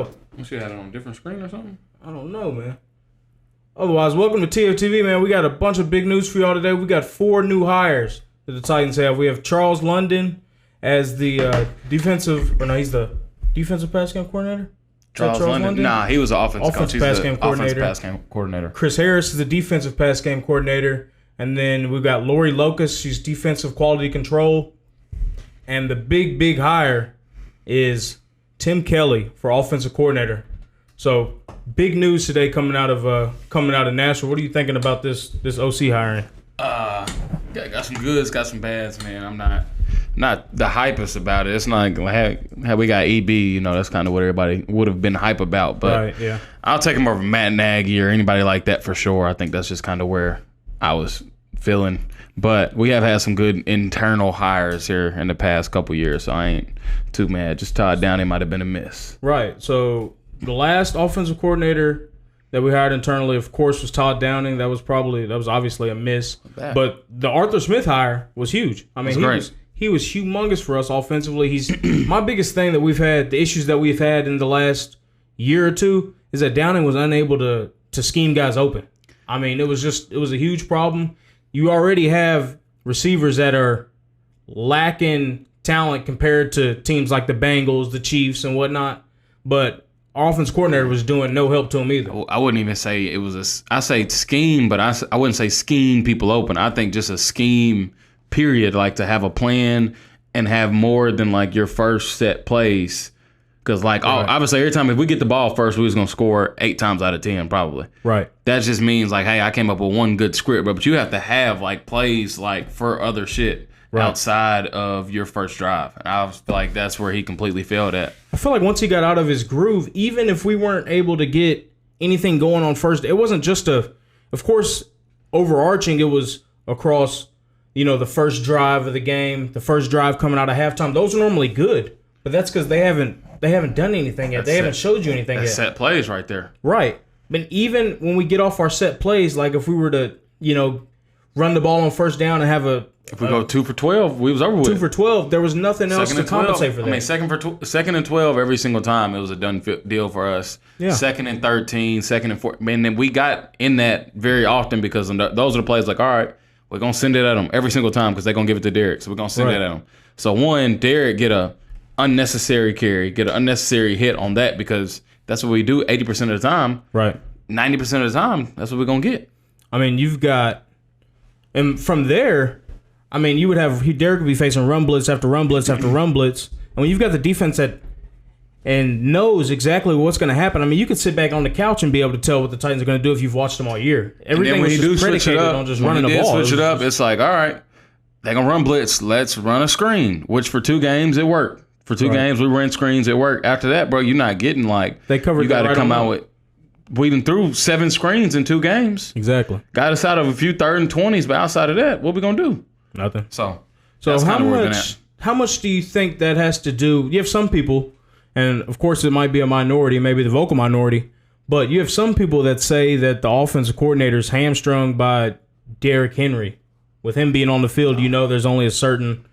tell. You should have it on a different screen or something. I don't know, man. Otherwise, welcome to TFTV, man. We got a bunch of big news for y'all today. We got 4 new hires that the Titans have. We have Charles London as the he's the defensive pass game coordinator. Charles London? Nah, he was the offensive pass game coordinator. Chris Harris is the defensive pass game coordinator. And then we've got Lori Locust. She's defensive quality control. And the big hire is Tim Kelly for offensive coordinator. So big news today coming out of Nashville. What are you thinking about this OC hiring? Got some goods, got some bads, man. I'm not the hypest about it. It's not like had we got EB, that's kind of what everybody would have been hype about. But right, yeah. I'll take him over Matt Nagy or anybody like that for sure. I think that's just kind of where I was feeling. But we have had some good internal hires here in the past couple years, so I ain't too mad. Just Todd Downing might have been a miss. Right. So the last offensive coordinator that we hired internally, of course, was Todd Downing. That was obviously a miss. But the Arthur Smith hire was huge. I mean, he was humongous for us offensively. He's my biggest thing that we've had, the issues that we've had in the last year or two, is that Downing was unable to scheme guys open. I mean, it was a huge problem. You already have receivers that are lacking talent compared to teams like the Bengals, the Chiefs, and whatnot. But our offense coordinator was doing no help to him either. I wouldn't even say it was I say scheme, but I wouldn't say scheme people open. I think just a scheme, period, like to have a plan and have more than like your first set plays. Because, obviously, every time if we get the ball first, we was going to score 8 times out of 10, probably. Right. That just means, hey, I came up with one good script. But you have to have, plays, for other shit outside of your first drive. And I feel like that's where he completely failed at. I feel like once he got out of his groove, even if we weren't able to get anything going on first, it wasn't just of course, overarching, it was across, the first drive of the game, the first drive coming out of halftime. Those are normally good. But that's because they haven't done anything yet. They haven't showed you anything yet. Set plays right there. Right. But even when we get off our set plays, like if we were to, run the ball on first down and have if we go 2 for 12, we was over with. 2 for 12, there was nothing else to compensate for that. I mean, second and 12 every single time, it was a done deal for us. Yeah. 2nd and 13, 2nd and 14. And then we got in that very often because those are the plays all right, we're going to send it at them every single time because they're going to give it to Derek. So we're going to send it at them. So Derek get a unnecessary carry, get an unnecessary hit on that because that's what we do 80% of the time. Right. 90% of the time, that's what we're going to get. I mean, and from there, I mean, Derek would be facing run blitz after run blitz after run blitz. And when you've got the defense and knows exactly what's going to happen, I mean, you could sit back on the couch and be able to tell what the Titans are going to do if you've watched them all year. Everything was just predicated on just running the ball. Switch it up, it's like, all right, they're going to run blitz. Let's run a screen, which for 2 games, it worked. For 2 games, we ran screens. It worked. After that, bro, you're not getting they covered. You got to come out with. We done through 7 screens in 2 games. Exactly. Got us out of a few 3rd and 20s, but outside of that, what we gonna do? Nothing. So how much do you think that has to do? You have some people, and of course it might be a minority, maybe the vocal minority, but you have some people that say that the offensive coordinator is hamstrung by Derrick Henry. With him being on the field, there's only a certain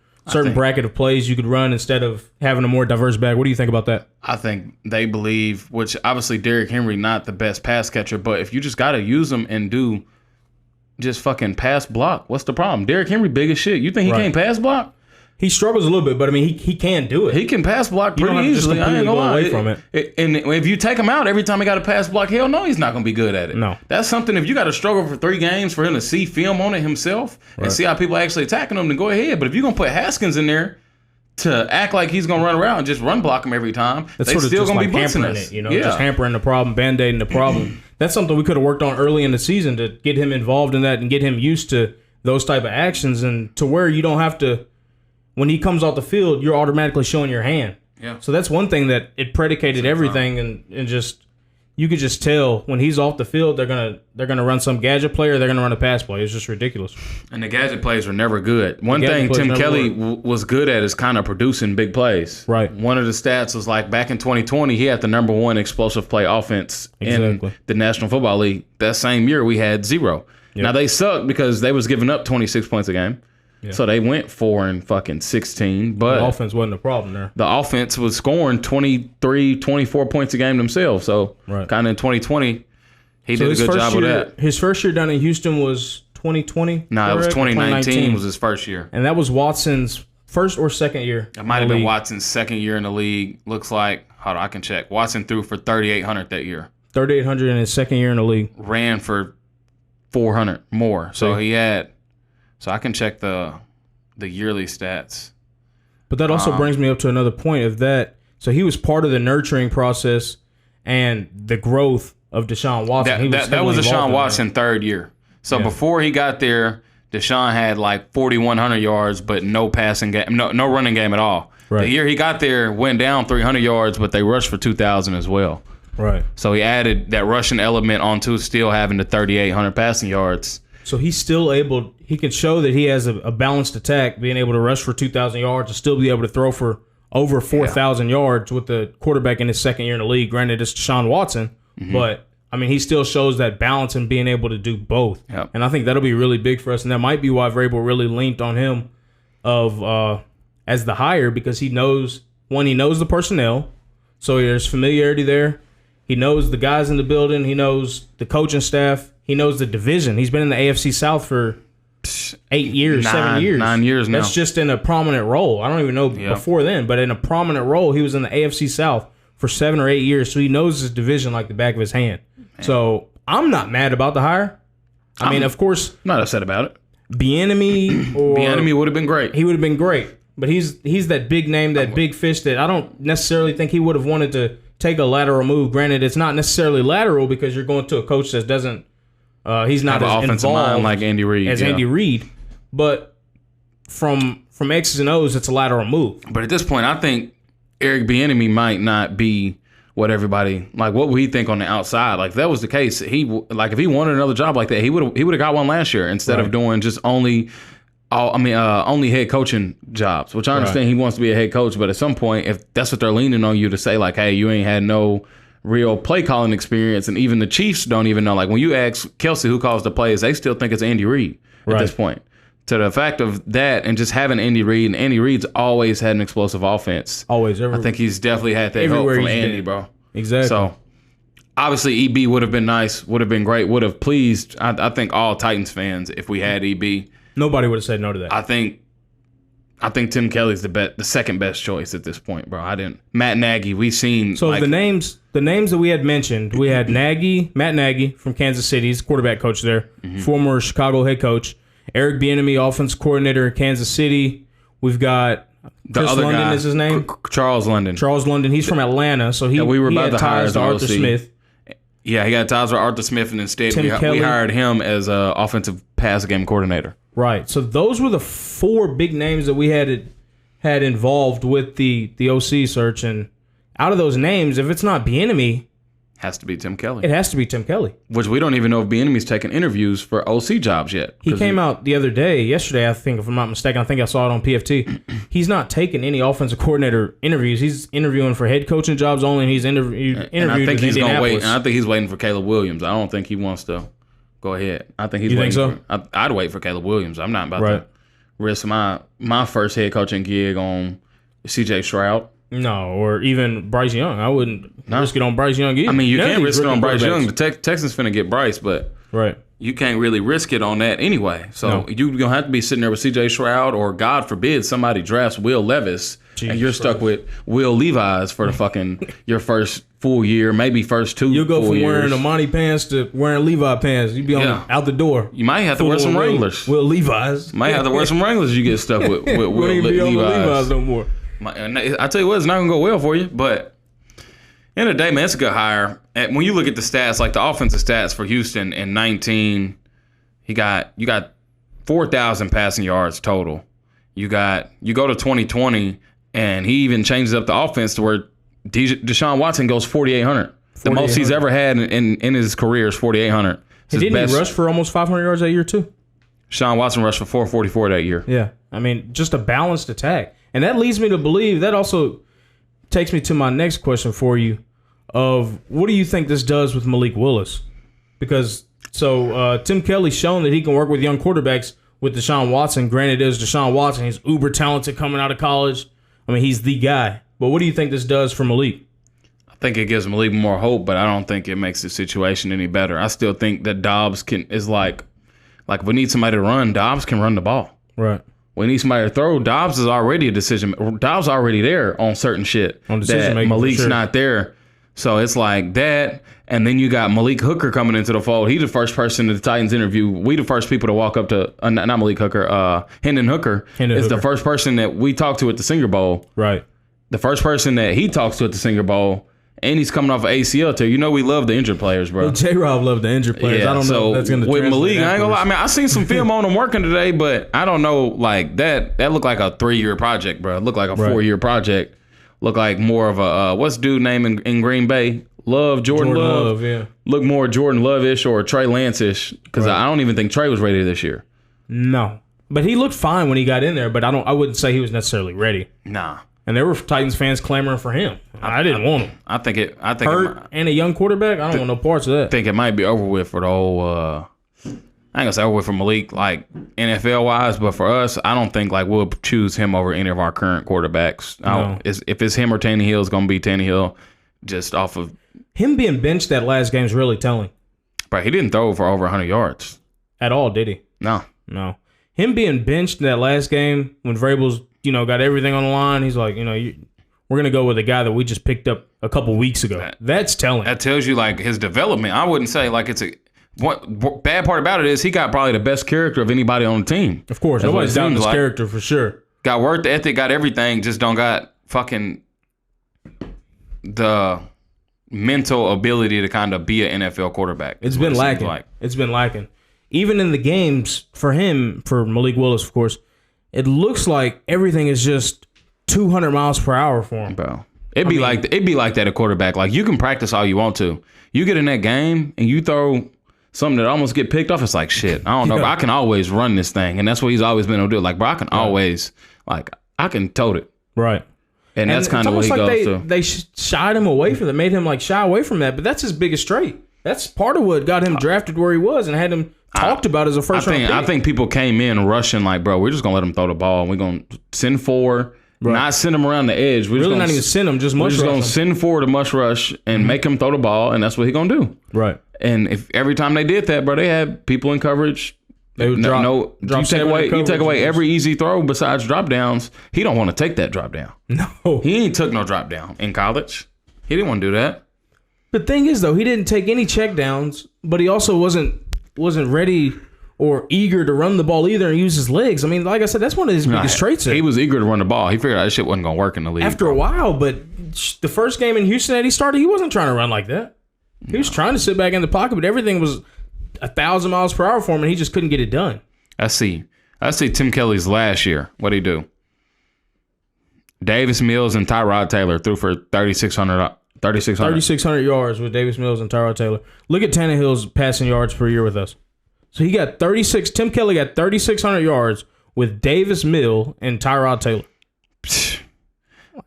bracket of plays you could run instead of having a more diverse bag. What do you think about that? I think they believe, which obviously Derrick Henry not the best pass catcher, but if you just got to use him and do just fucking pass block, what's the problem? Derrick Henry big as shit. You think he can't pass block? He struggles a little bit, but I mean, he can do it. He can pass block pretty easily. I ain't gonna lie. Away from it. And if you take him out every time he got a pass block, hell no, he's not gonna be good at it. No, that's something. If you got to struggle for 3 games for him to see film on it himself and see how people are actually attacking him, then go ahead. But if you're gonna put Haskins in there to act like he's gonna run around and just run block him every time, that's they still gonna be blitzing us. Just hampering the problem, band-aiding the problem. That's something we could have worked on early in the season to get him involved in that and get him used to those type of actions, and to where you don't have to. When he comes off the field, you're automatically showing your hand. Yeah. So that's one thing that it predicated everything, and just you could just tell when he's off the field, they're gonna run some gadget play or they're gonna run a pass play. It's just ridiculous. And the gadget plays were never good. One thing Tim Kelly was good at is kind of producing big plays. Right. One of the stats was back in 2020, he had the number 1 explosive play offense in the National Football League. That same year, we had 0. Yep. Now they sucked because they was giving up 26 points a game. Yeah. So they went 4-16, but the offense wasn't a problem there. The offense was scoring 23, 24 points a game themselves. So kind of in 2020, he did a good job with that. His first year down in Houston was 2020? No, it was 2019 was his first year. And that was Watson's first or second year. It might have been Watson's second year in the league. Looks like, hold on, I can check. Watson threw for 3,800 that year. 3,800 in his second year in the league. Ran for 400 more. So he had, so I can check the yearly stats. But that also brings me up to another point of that. So he was part of the nurturing process and the growth of Deshaun Watson. That was Deshaun Watson third year. So before he got there, Deshaun had like 4,100 yards, but no passing game, no running game at all. Right. The year he got there, went down 300 yards, but they rushed for 2,000 as well. Right. So he added that rushing element onto still having the 3,800 passing yards. So he's still able. He can show that he has a balanced attack, being able to rush for 2,000 yards and still be able to throw for over 4,000 yards with the quarterback in his second year in the league. Granted, it's Deshaun Watson, but I mean, he still shows that balance and being able to do both. Yep. And I think that'll be really big for us. And that might be why Vrabel really leaned on him as the hire, because he knows the personnel, so there's familiarity there. He knows the guys in the building. He knows the coaching staff. He knows the division. He's been in the AFC South for 7 years. 9 years now. That's just in a prominent role. I don't even know before then, but in a prominent role, he was in the AFC South for 7 or 8 years, so he knows his division like the back of his hand. Man. So I'm not mad about the hire. I mean, of course, I'm not upset about it. Bieniemy would have been great. He would have been great, but he's that big name, that big fish that I don't necessarily think he would have wanted to take a lateral move. Granted, it's not necessarily lateral because you're going to a coach that doesn't. He's not as offensive mind like Andy Reid. Andy Reid, but from X's and O's, it's a lateral move. But at this point, I think Eric Bieniemy might not be what everybody like. What would he think on the outside? Like if that was the case, if he wanted another job like that, he would have got one last year instead of doing just only head coaching jobs. Which I understand he wants to be a head coach, but at some point, if that's what they're leaning on you to say, like, hey, you ain't had no real play calling experience, and even the Chiefs don't even know. Like when you ask Kelsey who calls the plays, they still think it's Andy Reid at this point. To the fact of that, and just having Andy Reid, and Andy Reid's always had an explosive offense. Always. I think he's definitely had that help from Andy, bro. Exactly. So obviously EB would have been nice, would have been great, would have pleased. I think all Titans fans if we had EB. Nobody would have said no to that. I think Tim Kelly's the second best choice at this point, bro. Matt Nagy. We've seen. So the names that we had mentioned, we had Matt Nagy from Kansas City, he's quarterback coach there, former Chicago head coach. Eric Bieniemy, offense coordinator in Kansas City. We've got Chris London guy, is his name. Charles London. He's from Atlanta, so we were about to hire ties to Arthur Smith. Yeah, he got ties with Arthur Smith, and instead we hired him as an offensive pass game coordinator. Right. So those were the four big names that we had involved with the OC search, and out of those names, if it's not Bieniemy, has to be Tim Kelly. It has to be Tim Kelly. Which we don't even know if Bieniemy's taking interviews for OC jobs yet. He came out the other day, yesterday, I think, if I'm not mistaken. I think I saw it on PFT. He's not taking any offensive coordinator interviews. He's interviewing for head coaching jobs only, and he's interviewed and I think he's going to wait. And I think he's waiting for Caleb Williams. I don't think he wants to go ahead. I think he's waiting. Think so? I'd wait for Caleb Williams. I'm not about to risk my first head coaching gig on CJ Stroud. No, or even Bryce Young. I wouldn't risk it on Bryce Young either. I mean, you can't risk it on Bryce Young. The Texans finna get Bryce, but right. You can't really risk it on that anyway. So you're going to have to be sitting there with CJ Stroud, or God forbid somebody drafts Will Levis, and you're stuck with Will Levis for the fucking your first full year, maybe first 2 full years. You'll go from wearing Amani pants to wearing Levi pants. You'd be out the door. You might have to wear some Wranglers. Will Levi's. You might have to wear some Wranglers. You get stuck with Will Levi's no more. I tell you what, it's not going to go well for you, but end of the day, man, it's a good hire. And when you look at the stats, like the offensive stats for Houston in 19, you got 4,000 passing yards total. You go to 2020, and he even changes up the offense to where Deshaun Watson goes 4,800. The most he's ever had in his career is 4,800. Didn't he rush for almost 500 yards that year too? Deshaun Watson rushed for 444 that year. Yeah, I mean, just a balanced attack. And that leads me to believe, that also takes me to my next question for you of what do you think this does with Malik Willis? Because Tim Kelly's shown that he can work with young quarterbacks. with Deshaun Watson. Granted, it was Deshaun Watson. He's uber talented coming out of college. I mean, he's the guy. But what do you think this does for Malik? I think it gives Malik more hope, but I don't think it makes the situation any better. I still think that Dobbs is like if we need somebody to run, Dobbs can run the ball. Right. We need somebody to throw. Dobbs is already a decision. Dobbs already there on certain shit. On decision making, Malik's not there. So it's like that. And then you got Malik Hooker coming into the fold. He's the first person in the Titans interview. We the first people to walk up to, not Malik Hooker, Hendon Hooker is the first person that we talked to at the Senior Bowl. Right. The first person that he talks to at the Senior Bowl. And he's coming off of ACL too. You know we love the injured players, bro. Well, J-Rob loved the injured players. Yeah, I don't know if that's going to with Malik, I ain't gonna lie. I mean, I seen some film on him working today, but I don't know. Like that looked like a 3-year project, bro. It looked like a 4-year project. Looked like more of a what's dude name in Green Bay? Jordan Love. Yeah. Look more Jordan Love-ish or Trey Lance-ish because I don't even think Trey was ready this year. No, but he looked fine when he got in there. But I wouldn't say he was necessarily ready. Nah. And there were Titans fans clamoring for him. I didn't want him. I think hurt and a young quarterback. I don't want no parts of that. I think it might be over with for the whole. I ain't gonna say over with for Malik, like NFL wise, but for us, I don't think like we'll choose him over any of our current quarterbacks. No. If it's him or Tannehill, it's gonna be Tannehill, just off of him being benched that last game is really telling. But he didn't throw for over 100 yards at all, did he? No. Him being benched in that last game when Vrabel's got everything on the line. He's like, we're going to go with a guy that we just picked up a couple weeks ago. That's telling. That tells you, like, his development. I wouldn't say, like, it's a... What bad part about it is he got probably the best character of anybody on the team. Of course. Nobody's doubting his character for sure. Got work ethic, got everything, just don't got fucking the mental ability to kind of be an NFL quarterback. It's been lacking. It's been lacking. Even in the games, for Malik Willis, of course, it looks like everything is just 200 miles per hour for him, bro. It'd be like that at quarterback. Like you can practice all you want to. You get in that game and you throw something that almost get picked off. It's like shit. I don't know. But I can always run this thing, and that's what he's always been able to do. Like, bro, I can always I can tote it. Right. And that's kind of what he goes to. They shied him away from that, made him like shy away from that. But that's his biggest trait. That's part of what got him drafted where he was and had him talked about as a first round pick. I think people came in rushing like, bro, we're just gonna let him throw the ball and we're gonna send forward, not send him around the edge. We're really not even send him, just mush rush. We're just gonna send forward a mush rush and make him throw the ball, and that's what he's gonna do. Right. And if every time they did that, bro, they had people in coverage. They would drop you take away every easy throw besides drop downs. He don't want to take that drop down. No. He ain't took no drop down in college. He didn't want to do that. The thing is though, he didn't take any check downs, but he also wasn't ready or eager to run the ball either and use his legs. I mean, like I said, that's one of his biggest traits. He was eager to run the ball. He figured out that shit wasn't going to work in the league. After a while, but the first game in Houston that he started, he wasn't trying to run like that. He was trying to sit back in the pocket, but everything was 1,000 miles per hour for him, and he just couldn't get it done. I see Tim Kelly's last year. What'd he do? Davis Mills and Tyrod Taylor threw for 3,600 yards with Davis Mills and Tyrod Taylor. Look at Tannehill's passing yards per year with us. So he got 36. Tim Kelly got 3,600 yards with Davis Mills and Tyrod Taylor.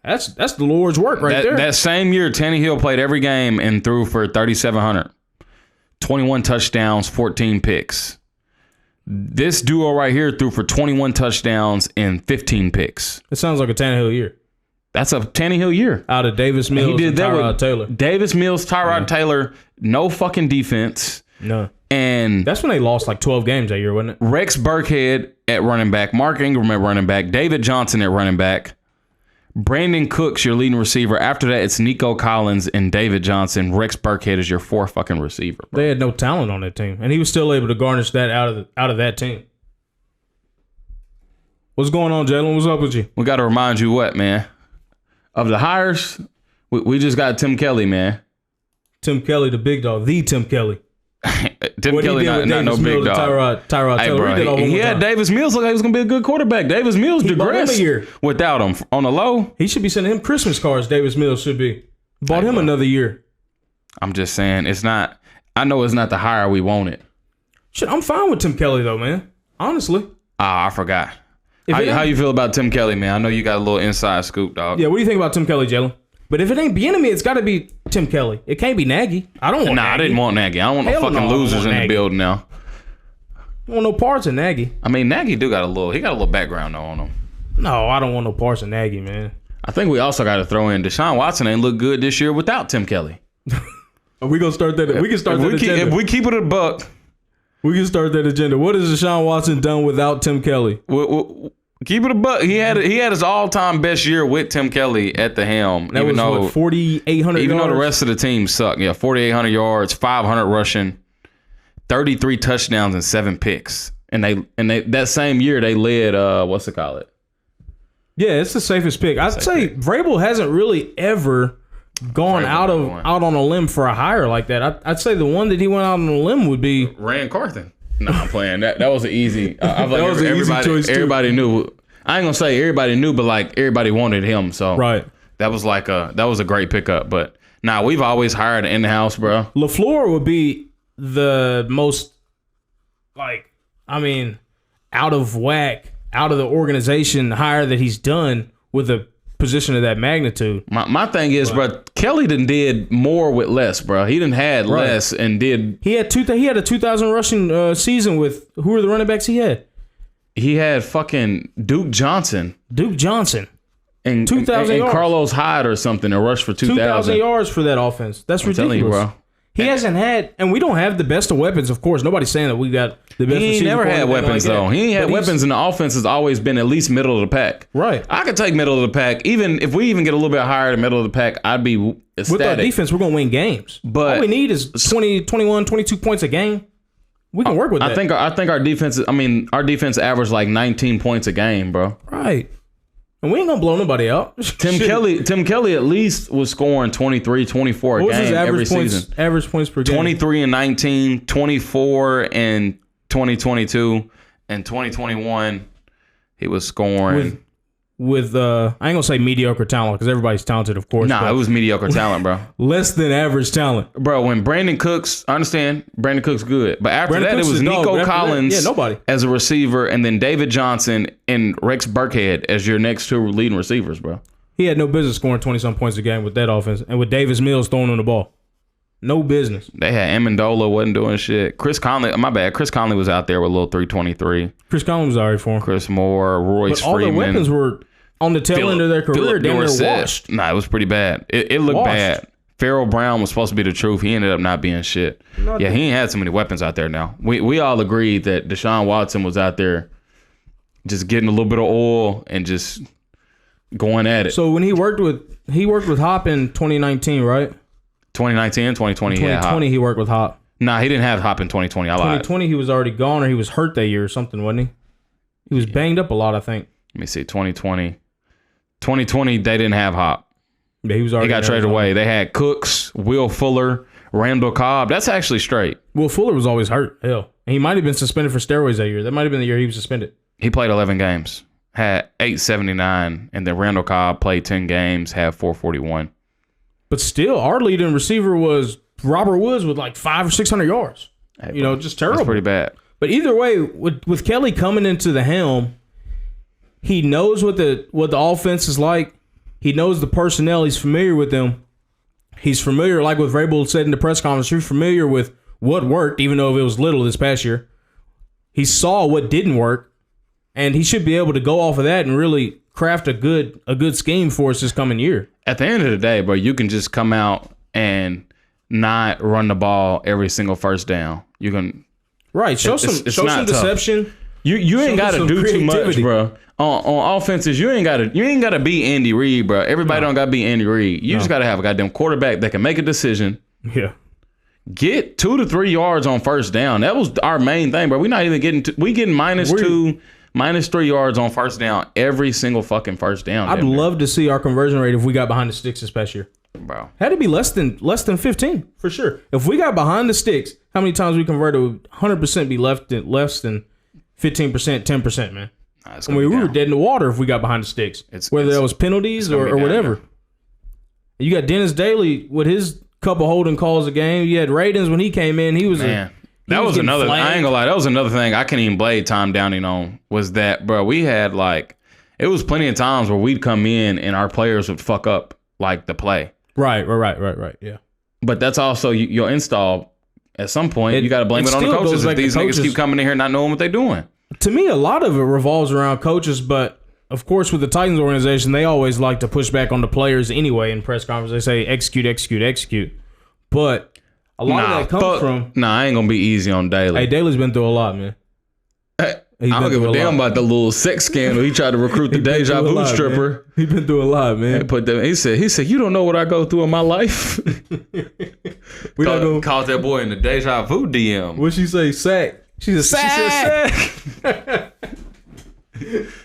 That's the Lord's work there. That same year, Tannehill played every game and threw for 3,700. 21 touchdowns, 14 picks. This duo right here threw for 21 touchdowns and 15 picks. It sounds like a Tannehill year. That's a Tannehill year. Out of Davis Mills and Tyrod Taylor. Davis Mills, Tyrod Taylor, no fucking defense. No. And that's when they lost like 12 games that year, wasn't it? Rex Burkhead at running back, Mark Ingram at running back, David Johnson at running back, Brandon Cooks, your leading receiver. After that, it's Nico Collins and David Johnson. Rex Burkhead is your fourth fucking receiver, bro. They had no talent on that team, and he was still able to garnish that out of that team. What's going on, Jalen? What's up with you? We got to remind you what, man? Of the hires, we just got Tim Kelly, man. Tim Kelly, the big dog. The Tim Kelly. Tim Kelly, not no big dog. Tyrod hey, Taylor. Bro, he had Davis Mills look like he was going to be a good quarterback. Davis Mills digressed without him on the low. He should be sending him Christmas cards, Davis Mills should be. Bought him another year. I'm just saying, it's not. I know it's not the hire we wanted. Shit, I'm fine with Tim Kelly, though, man. Honestly. I forgot. How you feel about Tim Kelly, man? I know you got a little inside scoop, dog. Yeah, what do you think about Tim Kelly, Jalen? But if it ain't Bieniemy, it's got to be Tim Kelly. It can't be Nagy. I don't want Nagy. I didn't want Nagy. I don't want no fucking losers in the building now. I don't want no parts of Nagy. I mean, Nagy he got a little background though on him. No, I don't want no parts of Nagy, man. I think we also got to throw in Deshaun Watson ain't look good this year without Tim Kelly. Are we gonna start that? We can start that agenda. If we keep it a buck, we can start that agenda. What has Deshaun Watson done without Tim Kelly? Keep it a buck. He had his all-time best year with Tim Kelly at the helm. That even was what, 4,800 even yards? Though the rest of the team sucked. Yeah, 4,800 yards, 500 rushing, 33 touchdowns, and 7 picks. And they that same year they led what's it called? Yeah, it's the safest pick. I'd say Vrabel hasn't really ever gone out on a limb for a hire like that. I'd say the one that he went out on a limb would be Rand Carthen. No, I'm playing. That was an easy. I feel like everybody knew. I ain't gonna say everybody knew, but like everybody wanted him. So right, that was a great pickup. But we've always hired in the house, bro. LaFleur would be the most out of whack, out of the organization hire that he's done with a position of that magnitude. My thing is, bro, Kelly did more with less, bro. He didn't had less and did. He had a 2,000 rushing season with who were the running backs he had? He had fucking Duke Johnson. And 2,000 yards. Carlos Hyde or something, a rush for 2,000 yards for that offense. That's ridiculous. Telling you, bro. He hasn't had, and we don't have the best of weapons, of course. Nobody's saying that we got the best. He ain't never had weapons, though. He ain't had weapons, and the offense has always been at least middle of the pack. Right. I could take middle of the pack. Even if we even get a little bit higher than middle of the pack, I'd be ecstatic. With our defense, we're going to win games. But all we need is 20, 21, 22 points a game. We can work with that. I think our defense averaged like 19 points a game, bro. Right. And we ain't gonna blow nobody out. Tim Kelly at least was scoring 23, 24 a game every season. Average points per game. 23 and 19, 24 and 2022, and 2021 he was scoring with I ain't gonna say mediocre talent because everybody's talented, of course. Nah, it was mediocre talent, bro. Less than average talent, bro. When Brandon Cooks, I understand Brandon Cooks good, but after that it was Nico Collins as a receiver, and then David Johnson and Rex Burkhead as your next two leading receivers, bro. He had no business scoring 20-some points a game with that offense, and with Davis Mills throwing on the ball. No business. They had Amendola wasn't doing shit. Chris Conley, my bad. Chris Conley was out there with a little 323. Chris Conley was alright for him. Chris Moore, Royce Freeman. All their weapons were on the tail end of their career. They were washed. Nah, it was pretty bad. It looked bad. Farrell Brown was supposed to be the truth. He ended up not being shit. He ain't had so many weapons out there now. We all agreed that Deshaun Watson was out there just getting a little bit of oil and just going at it. So when he worked with Hop in 2019, right? 2019, 2020, 2020 he worked with Hop. Nah, he didn't have Hop in 2020. I lied. 2020 he was already gone, or he was hurt that year or something, wasn't he? He was banged up a lot, I think. Let me see, 2020, they didn't have Hop. Yeah, he was already. He got traded away. They had Cooks, Will Fuller, Randall Cobb. That's actually straight. Will Fuller was always hurt. Hell, and he might have been suspended for steroids that year. That might have been the year he was suspended. He played 11 games, had 879, and then Randall Cobb played 10 games, had 441. But still, our leading receiver was Robert Woods with like 500 or 600 yards. Hey, just terrible. That's pretty bad. But either way, with Kelly coming into the helm, he knows what the offense is like. He knows the personnel. He's familiar with them. He's familiar, like what Vrabel said in the press conference, he's familiar with what worked, even though it was little this past year. He saw what didn't work, and he should be able to go off of that and really craft a good scheme for us this coming year. At the end of the day, bro, you can just come out and not run the ball every single first down. You can show some deception. You ain't got to do too much, bro. On offenses, you ain't gotta be Andy Reid, bro. Everybody don't gotta be Andy Reid. You just gotta have a goddamn quarterback that can make a decision. Yeah. Get 2 to 3 yards on first down. That was our main thing, bro. We're not even getting -2, -3 yards on first down every single fucking first down. I'd love to see our conversion rate if we got behind the sticks this past year. Bro. Had to be less than 15 for sure. If we got behind the sticks, how many times we converted would 100% be less than 15%, 10%, man. We were dead in the water if we got behind the sticks, whether that was penalties or whatever. You got Dennis Daly with his couple holding calls a game. You had Radens when he came in. He was I ain't gonna lie. That was another thing I can't even blame Tom Downing on. Was that, bro? We had it was plenty of times where we'd come in and our players would fuck up the play. Right. Yeah. But that's also your install At some point, you got to blame it on the coaches if these niggas keep coming in here not knowing what they're doing. To me, a lot of it revolves around coaches, but of course, with the Titans organization, they always like to push back on the players anyway in press conference. They say execute, execute, execute. But a lot of that comes from... I ain't going to be easy on Daly. Hey, Daly's been through a lot, man. I don't give a damn about the little sex scandal. He tried to recruit the Deja Vu stripper. He's been through a lot, man. He said, you don't know what I go through in my life. Called that boy in the Deja Vu DM. What'd she say? Sack. She said sack.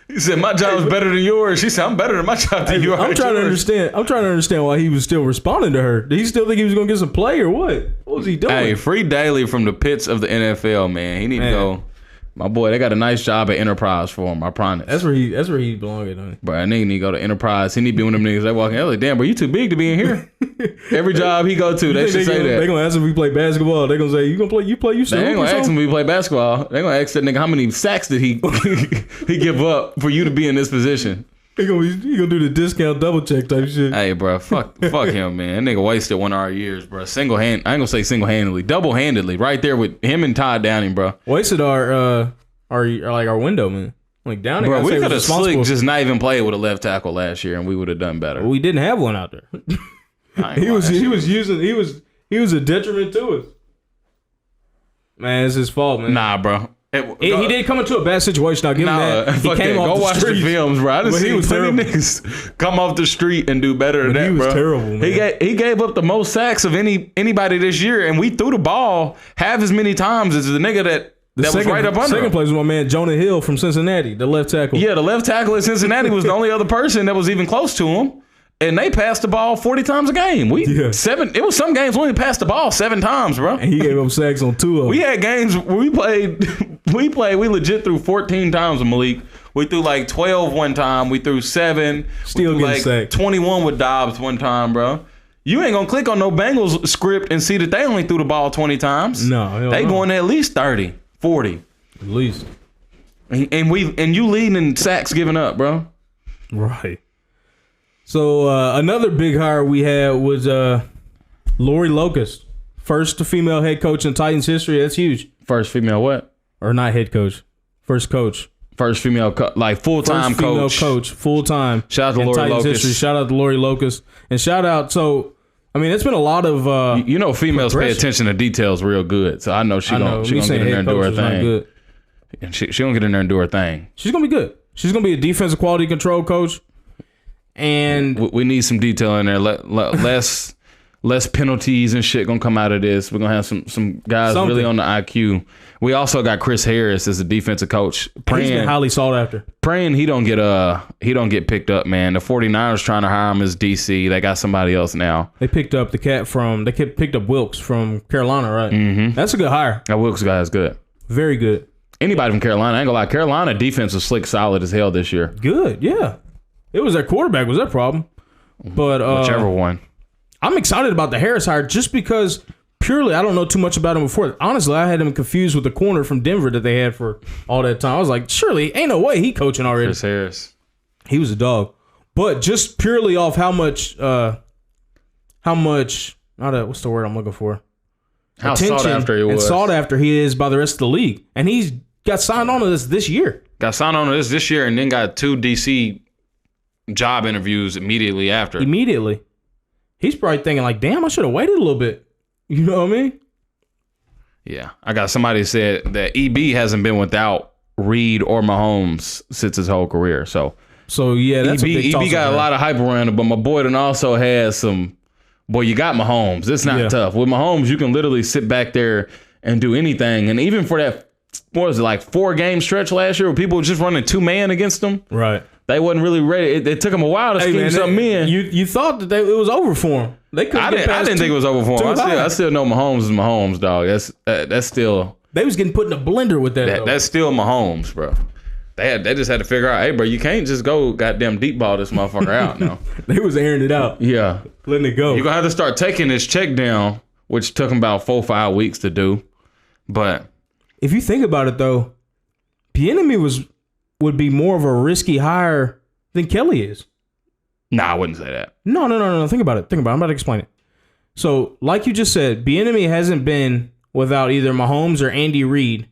He said, my job is better than yours. She said, I'm better than my job than yours. I'm trying to understand why he was still responding to her. Did he still think he was going to get some play or what? What was he doing? Hey, free Daly from the pits of the NFL, man. He need to go. My boy, they got a nice job at Enterprise for him, I promise. That's where he belongs at, honey. Bro, I need to go to Enterprise. He need to be one of them niggas that walk in. They're like, damn, bro, you too big to be in here. Every job he go to, they should say that. They're going to ask him if we play basketball. They're going to say, you still They ain't going to ask him if we play basketball. They're going to ask that nigga how many sacks did he give up for you to be in this position. He gonna do the discount double check type shit. Hey, bro, fuck him, man. That nigga wasted one of our years, bro. I ain't gonna say single-handedly, double-handedly, right there with him and Todd Downing, bro. Wasted our window, man. Like Downing, bro, we could have slick just not even played with a left tackle last year, and we would have done better. Well, we didn't have one out there. he was a detriment to us. Man, it's his fault, man. Nah, bro. He did come into a bad situation. I'll give him that. He came off go the watch street. the films, bro. I done seen plenty niggas come off the street and do better than that, bro. He was terrible, man. He gave up the most sacks of anybody this year, and we threw the ball half as many times as the nigga that was right up under him. Second place was my man Jonah Hill from Cincinnati, the left tackle. Yeah, the left tackle at Cincinnati was the only other person that was even close to him. And they passed the ball 40 times a game. It was some games we only passed the ball 7 times, bro. And he gave up sacks on 2 of them. We had games where we legit threw 14 times with Malik. We threw like 12 one time. We threw 7. Still we threw getting sacked. 21 with Dobbs one time, bro. You ain't gonna click on no Bengals script and see that they only threw the ball 20 times. No, they going at least 30, 40. At least. And you leading in sacks giving up, bro. Right. So another big hire we had was Lori Locust. First female head coach in Titans history. That's huge. First female what? Or not head coach. First coach. First female like full-time First female coach. Full-time. Shout out to Lori Locust. History. Shout out to Lori Locust. And shout out, it's been a lot of females pay attention to details real good. So I know she gonna get in there and do her thing. And she gonna get in there and do her thing. She's gonna be good. She's gonna be a defensive quality control coach. And we need some detail in there. Less penalties and shit gonna come out of this. We're gonna have some guys really on the IQ. We also got Chris Harris as a defensive coach. He's been highly sought after. Praying he don't get picked up, man. The 49ers trying to hire him as DC. They got somebody else now. They picked up picked up Wilkes from Carolina, right? Mm-hmm. That's a good hire. That Wilkes guy is good. Very good. Anybody from Carolina, I ain't gonna lie. Carolina defense was slick, solid as hell this year. Good, yeah. It was their quarterback was their problem. But whichever one. I'm excited about the Harris hire just because purely I don't know too much about him before. Honestly, I had him confused with the corner from Denver that they had for all that time. I was like, surely ain't no way he coaching already. Chris Harris. He was a dog. But just purely off what's the word I'm looking for? How sought after he was. And sought after he is by the rest of the league. And he's got signed on to this year. Got signed on to this year and then got 2 DC job interviews immediately after. Immediately. He's probably thinking like, damn, I should have waited a little bit. You know what I mean? Yeah. I got somebody said that EB hasn't been without Reed or Mahomes since his whole career. So yeah, that's EB got a lot of hype around him, but my boy done also has some. Boy, you got Mahomes. It's not tough. With Mahomes, you can literally sit back there and do anything. And even for that, 4-game stretch last year where people were just running 2-man against them. Right. They wasn't really ready. It took them a while to scheme something in. You thought that it was over for him. I didn't think it was over for him. I still know Mahomes is Mahomes, dog. That's still. They was getting put in a blender with that. That's still Mahomes, bro. They just had to figure out, hey, bro, you can't just go goddamn deep ball this motherfucker out now. They was airing it out. Yeah. Letting it go. You're going to have to start taking this check down, which took him about 4 or 5 weeks to do. But if you think about it, though, Bieniemy would be more of a risky hire than Kelly is. Nah, I wouldn't say that. No. Think about it. I'm about to explain it. So, like you just said, Bieniemy hasn't been without either Mahomes or Andy Reid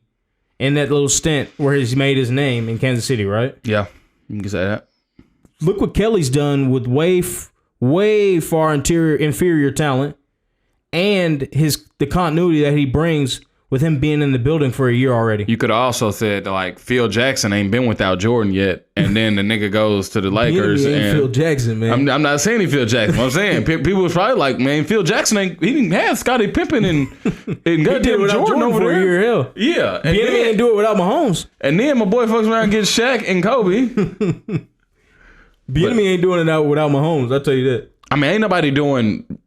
in that little stint where he's made his name in Kansas City, right? Yeah, you can say that. Look what Kelly's done with way far inferior talent and the continuity that he brings with him being in the building for a year already. You could have also said that, like, Phil Jackson ain't been without Jordan yet, and then the nigga goes to the Lakers. And Phil Jackson, man. I'm not saying he Phil Jackson. I'm saying people was probably like, man, Phil Jackson he didn't have Scottie Pippen and goddamn Jordan over there. For a year, hell. Yeah, and then ain't do it without Mahomes. And then my boy fucks around and gets Shaq and Kobe. Bieniemy ain't doing it without Mahomes. I'll tell you that. I mean, ain't nobody doing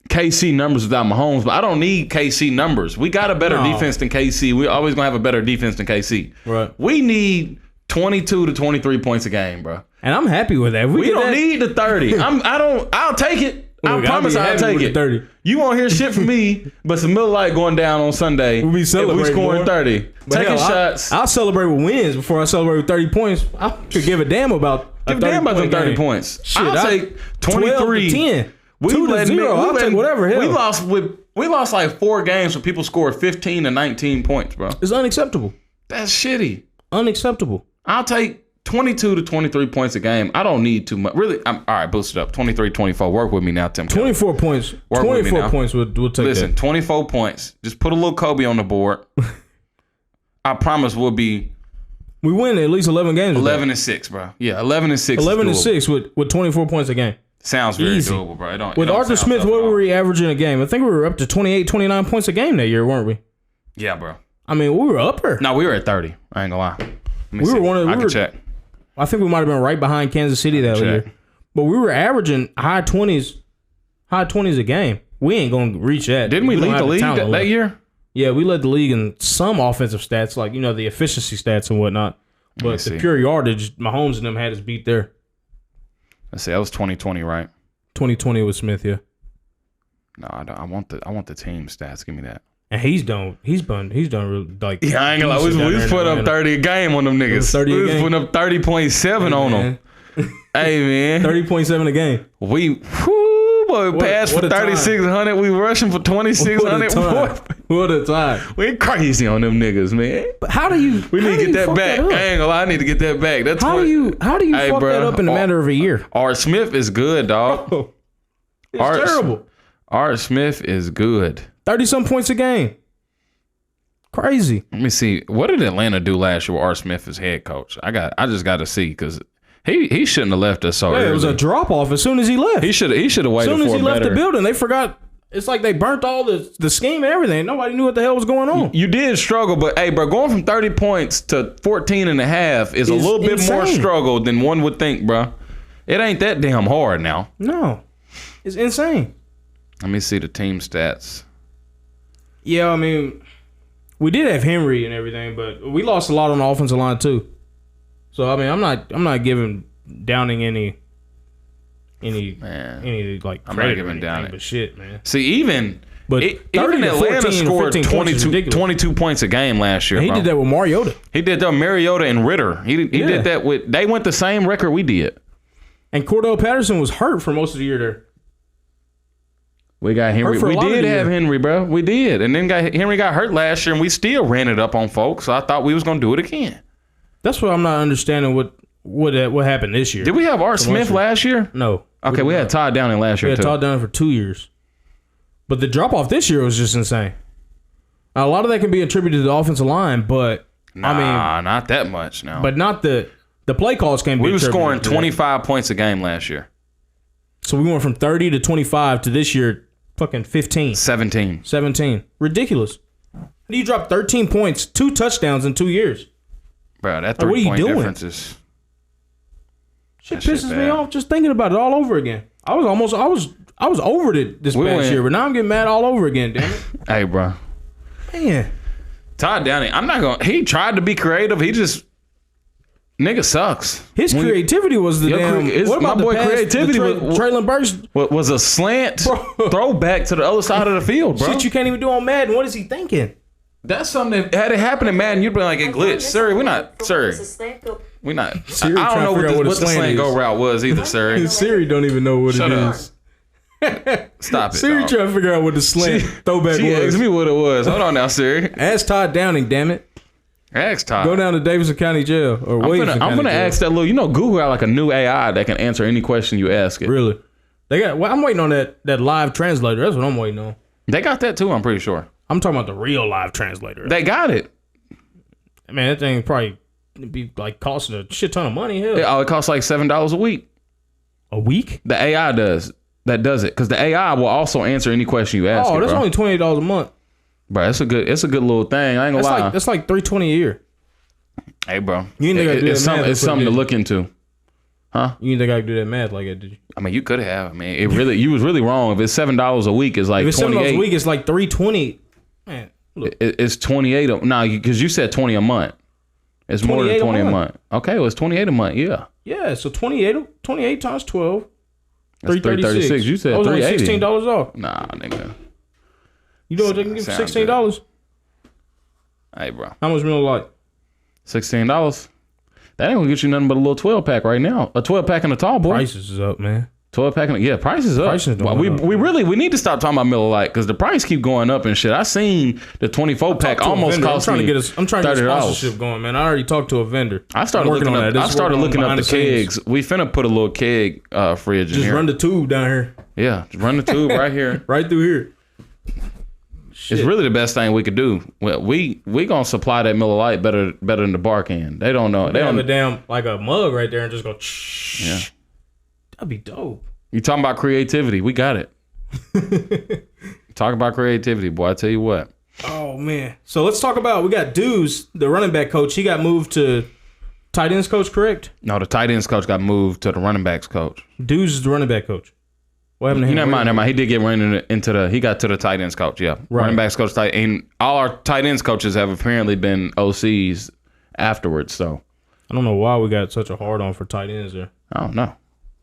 KC numbers without Mahomes, but I don't need KC numbers. We got a better defense than KC. We always gonna have a better defense than KC. Right. We need 22 to 23 points a game, bro. And I'm happy with that. We don't need the 30. I'll take it. I promise I'll take it. 30. You won't hear shit from me, but some Miller Lite going down on Sunday. We'll be celebrating. If we scoring 30. Taking shots. I'll celebrate with wins before I celebrate with 30 points. I could give a damn about them 30 points. Shit, I'll take 23. 10. We 2-0. I'll take whatever. Hell. We lost like 4 games where people scored 15 to 19 points, bro. It's unacceptable. That's shitty. Unacceptable. I'll take 22 to 23 points a game. I don't need too much. Really, all right, boost it up. 23, 24. Work with me now, Tim. 24 points. 24 points. We'll take Listen, 24 points. Just put a little Kobe on the board. I promise we'll be. We win at least 11 games. 11-6, bro. Yeah, 11-6. 11-6 with 24 points a game. Sounds very doable, bro. With Arthur Smith, what were we averaging a game? I think we were up to 28, 29 points a game that year, weren't we? Yeah, bro. I mean, we were up there. No, we were at 30. I ain't gonna lie. We were one of the. I can check. I think we might have been right behind Kansas City that year. But we were averaging high 20s a game. We ain't going to reach that. Didn't we lead the league that year? Yeah, we led the league in some offensive stats, like, the efficiency stats and whatnot. But the pure yardage, Mahomes and them had us beat there. Let's see, that was 2020, right? 2020 with Smith, yeah. No, I want the team stats. Give me that. And he's done really, like. Yeah, I ain't gonna lie. We was putting up 30 a game on them niggas. We was putting up 30.7 on them. Hey, man. 30.7 a game. Passed for 3,600. We rushing for 2,600. What a time. We crazy on them niggas, man. But how do you? We need to get that back. I ain't gonna lie. I need to get that back. That's how do you fuck that up in a matter of a year? Art Smith is good, dog. Bro, it's terrible. Art Smith is good. 30-some points a game. Crazy. Let me see. What did Atlanta do last year with Art Smith as head coach? I just got to see because he shouldn't have left us so early. It was a drop off as soon as he left. He should have waited for. As soon as he left the building, they forgot. It's like they burnt all the scheme and everything. Nobody knew what the hell was going on. You did struggle, but hey, bro, going from 30 points to 14 and a half is a little bit more struggle than one would think, bro. It ain't that damn hard now. No, it's insane. Let me see the team stats. Yeah, I mean, we did have Henry and everything, but we lost a lot on the offensive line too. So I mean, I'm not giving Downing any like I'm not giving Downing, but shit, man. See, even Atlanta scored 22 points a game last year. And he did that with Mariota. He did that with Mariota and Ritter. He did that with. They went the same record we did. And Cordell Patterson was hurt for most of the year there. We got Henry. We did have Henry, bro. We did. And then Henry got hurt last year, and we still ran it up on folks. So I thought we was going to do it again. That's what I'm not understanding what happened this year. Did we have Art Smith last year? No. Okay, we had Todd Downing last year, too. We had Todd Downing for 2 years. But the drop-off this year was just insane. Now, a lot of that can be attributed to the offensive line, but, not that much, no. But not the play calls can be We were scoring 25 points a game last year. So we went from 30 to 25 to this year, fucking 15. 17. Ridiculous. How do you drop 13 points, 2 touchdowns in 2 years? Bro, that 3-point difference is... Shit pisses me off just thinking about it all over again. I was over it this past year, but now I'm getting mad all over again, damn it. Hey, bro. Man. Todd Downing, he tried to be creative. He just... Nigga sucks. His creativity was the damn... What about my boy creativity? Traylon Burks was a slant throwback to the other side of the field, bro. Shit you can't even do on Madden. What is he thinking? That's something that had it happen in Madden, you'd be like, it glitched. Siri, we're not... We're not... I don't know what the slant go route was either, Siri. Siri don't even know what it is. Stop it. Siri trying to figure out what the slant throwback she was. asked me what it was. Hold on now, Siri. Ask Todd Downing, damn it. Ask Todd. Go down to Davidson County Jail or Williamson County I'm gonna Jail. ask that little. Google got like a new AI that can answer any question you ask it. Really? They got. Well, I'm waiting on that live translator. That's what I'm waiting on. They got that too. I'm pretty sure. I'm talking about the real live translator. They got it. Man, that thing probably be like costing a shit ton of money. Hell. It costs like $7 a week. A week? The AI does it because the AI will also answer any question you ask. Oh, that's bro. only $28 a month. Bro, it's a good little thing. I ain't gonna lie. That's like $320 a year. Hey, bro, it's something to look into, huh? You didn't think I could do that math like that, did you? I mean, you could have. I mean, you was really wrong. If it's $7 a week, it's like if it's $7 a week, it's like $320. Man, look. It's 28. No, because you said 20 a month. It's more than 20 a month. Okay, well, it's 28 a month. Yeah. Yeah, so 28 times 12. That's 336. You said $380. $16 off. Nah, nigga. You know what they can give for $16? Hey, bro. How much Miller Lite? $16. That ain't gonna get you nothing but a little 12-pack right now. A 12-pack and a tall boy. Prices is up, man. 12-pack and prices up. Prices well, we need to stop talking about Miller Lite because the price keep going up and shit. I seen the 24-pack almost cost me $30. I'm trying to get a sponsorship going, man. I already talked to a vendor. I started looking up the kegs. We finna put a little keg fridge in here. Just run the tube down here. Yeah, just run the tube right here. Right through here. Shit. It's really the best thing we could do. We gonna supply that Miller Lite better than the bar can. They don't know. They have a damn like a mug right there and just go. Yeah, that'd be dope. You talking about creativity? We got it. Talk about creativity, boy. I tell you what. Oh man. So let's talk about. We got Deuce, the running back coach. He got moved to tight ends coach, correct? No, the tight ends coach got moved to the running backs coach. Deuce is the running back coach. What happened to him? Never mind. He did get running into he got to the tight ends coach. Yeah, right. Running backs coach. And all our tight ends coaches have apparently been OCs afterwards. So I don't know why we got such a hard on for tight ends there. I don't know.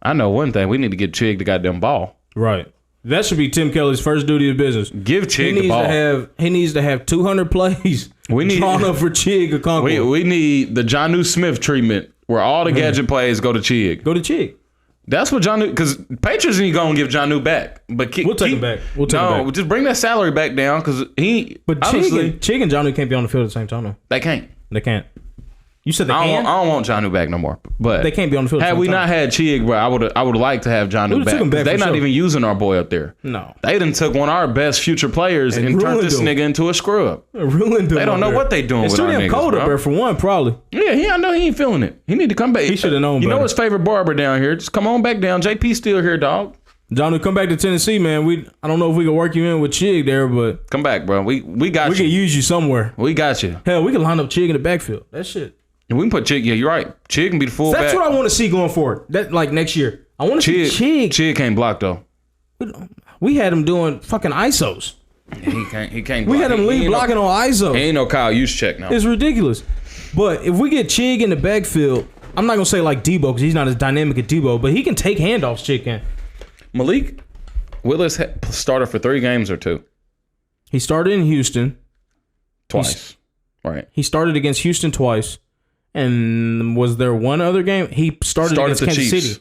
I know one thing. We need to get Chig the goddamn ball. Right. That should be Tim Kelly's first duty of business. Give Chig the ball. He needs to have 200 plays drawn up for Chig Okonkwo. We need the Jonnu Smith treatment where all the gadget plays go to Chig. Go to Chig. That's what Jonnu, because Patriots ain't gonna give Jonnu back, but we'll take him back. We'll take him back. Just bring that salary back down because he. But Chig and Jonnu can't be on the field at the same time, though. They can't. They can't. You said they can? I don't want Jonnu back no more. But they can't be on the field. Had we not had Chig, bro, I would like to have Jonnu back. They're not even using our boy up there. No, they done took one of our best future players and turned this nigga into a scrub. Ruined him. They don't know what they doing with our niggas, cold up there for one, probably. Yeah, I know he ain't feeling it. He need to come back. He should have known. You know his favorite barber down here. Just come on back down. JP still here, dog. Jonnu, come back to Tennessee, man. I don't know if we can work you in with Chig there, but come back, bro. We got you. We can use you somewhere. We got you. Hell, we can line up Chig in the backfield. That shit. And we can put Chig. Yeah, you're right. Chig can be the fullback. That's what I want to see going forward. That like next year. I want to see Chig. Chig can't block though. We had him doing fucking ISOs. He can't. Block. We had him lead blocking on ISO. He ain't no Kyle Juszczyk now. It's ridiculous. But if we get Chig in the backfield, I'm not gonna say like Debo because he's not as dynamic as Debo, but he can take handoffs. Chig can. Malik Willis started for 3 games or 2. He started in Houston twice. Right. He started against Houston twice. And was there one other game? He started against Kansas City.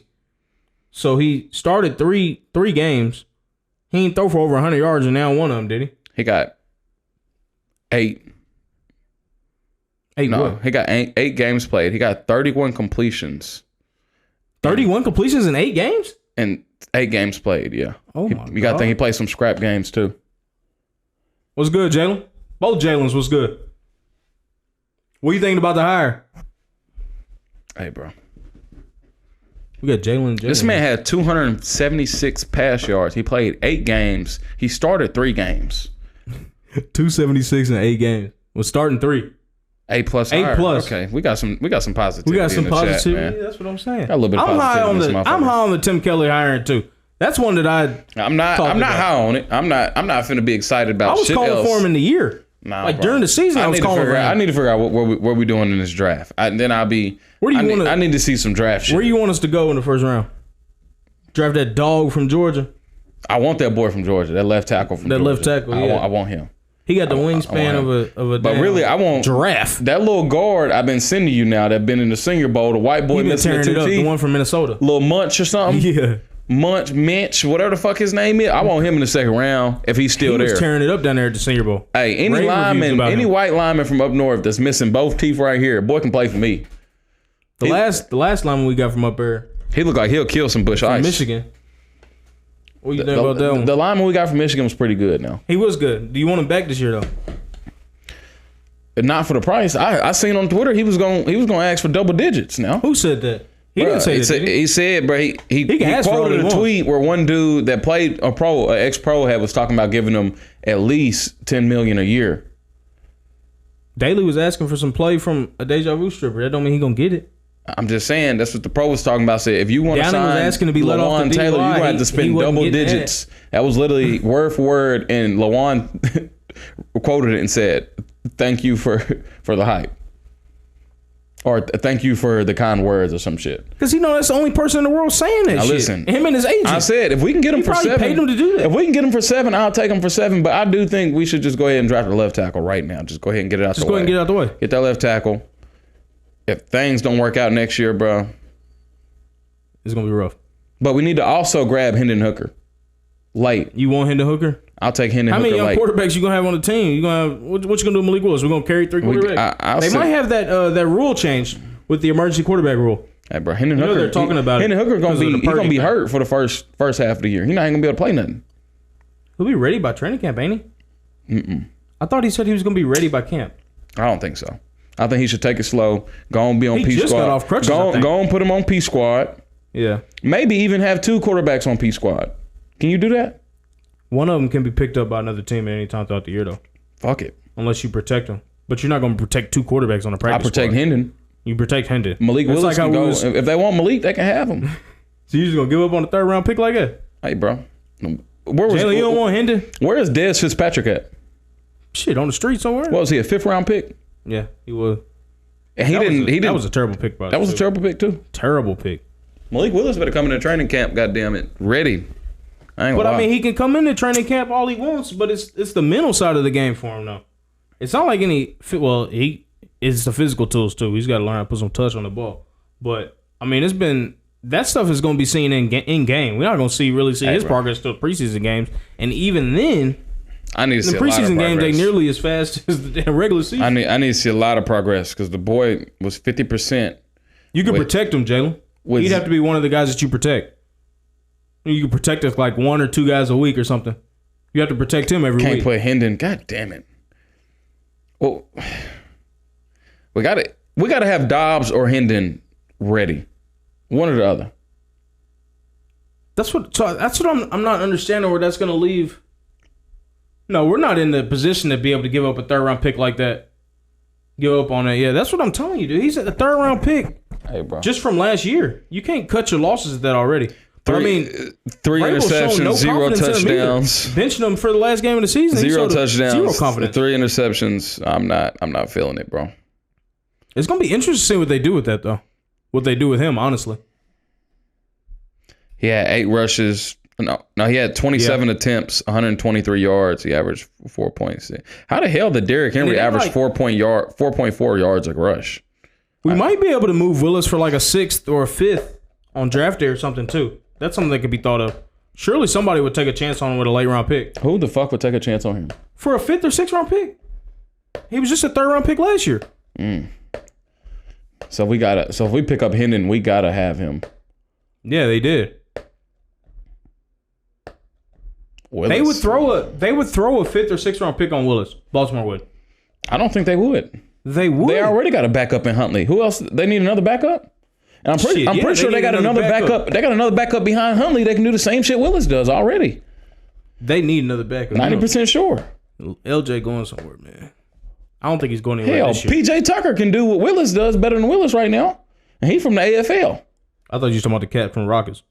So he started three games. He didn't throw for over 100 yards and now one of them, did he? He got 8. He got 8 games played. He got 31 completions. 31 completions in 8 games? And 8 games played, yeah. Oh, my God. You got to think he played some scrap games, too. What's good, Jalen? Both Jalen's was good. What are you thinking about the hire? Hey, bro. We got Jalen. This man had 276 pass yards. He played 8 games. He started 3 games. 276 in 8 games. Well, starting 3. 8 plus. 8 plus. Okay, we got some positivity. We got some positivity. Chat, that's what I'm saying. Got a little bit of positivity. I'm high on the Tim Kelly hiring too. That's one that I'm not high on it. I'm not finna be excited about. I was shit calling else. for him in the year. Nah, during the season, I was calling for him. I need to figure out what we doing in this draft. Then I'll be. Where do you want? I need to see some draft shit. Where do you want us to go in the first round? Draft that dog from Georgia. I want that boy from Georgia. That left tackle from Georgia. Left tackle. Yeah. I want him. He got the wingspan of a. But really, I want giraffe. That little guard I've been sending you now that been in the Senior Bowl. The white boy missing the 2 teeth. The one from Minnesota. Little Munch or something. Yeah. Minch, whatever the fuck his name is. I want him in the second round if he's still there. He was tearing it up down there at the Senior Bowl. Hey, any white lineman from up north that's missing both teeth right here, boy can play for me. The last lineman we got from up there, he looked like he'll kill some Bush Ice. Michigan. What do you think about that one? The lineman we got from Michigan was pretty good now. He was good. Do you want him back this year though? Not for the price. I seen on Twitter he was gonna ask for double digits now. Who said that? He didn't say that. He said, bro, he quoted a tweet where one dude that played a pro, an ex-pro, was talking about giving him at least $10 million a year. Daly was asking for some play from a deja vu stripper. That don't mean he gonna get it. I'm just saying that's what the pro was talking about. Said if you want to sign was asking to be let off the Taylor, DUI, you gonna have to spend double digits. That was literally word for word, and Lawan quoted it and said, "Thank you for the hype." Or thank you for the kind words or some shit. Because that's the only person in the world saying that now shit. Listen, him and his agent. I said if we can get him for 7, paid him to do that. If we can get him for 7, I'll take him for 7. But I do think we should just go ahead and draft the left tackle right now. Just go ahead and get it out the way. Just go ahead and get it out the way. Get that left tackle. If things don't work out next year, bro, it's gonna be rough. But we need to also grab Hendon Hooker late. You want Hendon Hooker? I'll take Hendon Hooker. How many young late. quarterbacks you gonna have on the team? You gonna have what you gonna do with Malik Willis? We're gonna carry 3 quarterbacks. They might have that rule change with the emergency quarterback rule. Hey, bro, Hendon Hooker. They're talking about Hendon Hooker gonna be hurt for the first half of the year. He's not even gonna be able to play nothing. He'll be ready by training camp, ain't he? I thought he said he was gonna be ready by camp. I don't think so. I think he should take it slow. Go on, be on P squad. He just got off crutches. Go on, put him on P squad. Yeah. Maybe even have 2 quarterbacks on P squad. Can you do that? One of them can be picked up by another team at any time throughout the year, though. Fuck it. Unless you protect them. But you're not going to protect 2 quarterbacks on a practice squad. I protect Hendon. You protect Hendon. Malik Willis can go. If they want Malik, they can have him. So you just going to give up on a 3rd round pick like that? Hey, bro. Jalen, you don't want Hendon? Where is Dez Fitzpatrick at? Shit, on the street somewhere. What was he, a 5th round pick? Yeah, he was. And he didn't. That was a terrible pick, by the way. That was a terrible pick, too. Terrible pick. Malik Willis better come into training camp, goddamn it, ready. I mean, he can come into training camp all he wants, but it's the mental side of the game for him, though. It's not like it's the physical tools, too. He's got to learn how to put some touch on the ball. But, I mean, that stuff is going to be seen in game. We're not going to really see his progress till preseason games. And even then, I need to see the preseason games ain't nearly as fast as the regular season. I need to see a lot of progress because the boy was 50%. You can protect him, Jalen. He'd have to be one of the guys that you protect. You can protect us like 1 or 2 guys a week or something. You have to protect him every week. Can't put Hendon. God damn it. Well, we gotta have Dobbs or Hendon ready. One or the other. That's what I'm not understanding where that's gonna leave. No, we're not in the position to be able to give up a 3rd round pick like that. Give up on it. Yeah, that's what I'm telling you, dude. He's at the 3rd round pick. Hey, bro. Just from last year. You can't cut your losses at that already. But 3 interceptions, 0 touchdowns. Benching him for the last game of the season. 0 touchdowns, 0 confidence. 3 interceptions. I'm not feeling it, bro. It's gonna be interesting to see what they do with that, though. What they do with him, honestly. He had 8 rushes. No, he had 27 attempts, 123 yards. He averaged 4 points. How the hell did Derrick Henry average 4.4 yards a rush? We might be able to move Willis for like a 6th or a 5th on draft day or something too. That's something that could be thought of. Surely somebody would take a chance on him with a late round pick. Who the fuck would take a chance on him? For a 5th or 6th round pick? He was just a 3rd round pick last year. So if we pick up Hendon, we gotta have him. Yeah, they did. Willis. They would throw a 5th or 6th round pick on Willis. Baltimore would. I don't think they would. They would. They already got a backup in Huntley. Who else? They need another backup? And I'm pretty sure they got another backup. They got another backup behind Huntley. They can do the same shit Willis does already. They need another backup. 90% sure. LJ going somewhere, man. I don't think he's going anywhere this year. PJ Tucker can do what Willis does better than Willis right now. And he's from the AFL. I thought you were talking about the cat from Rockets.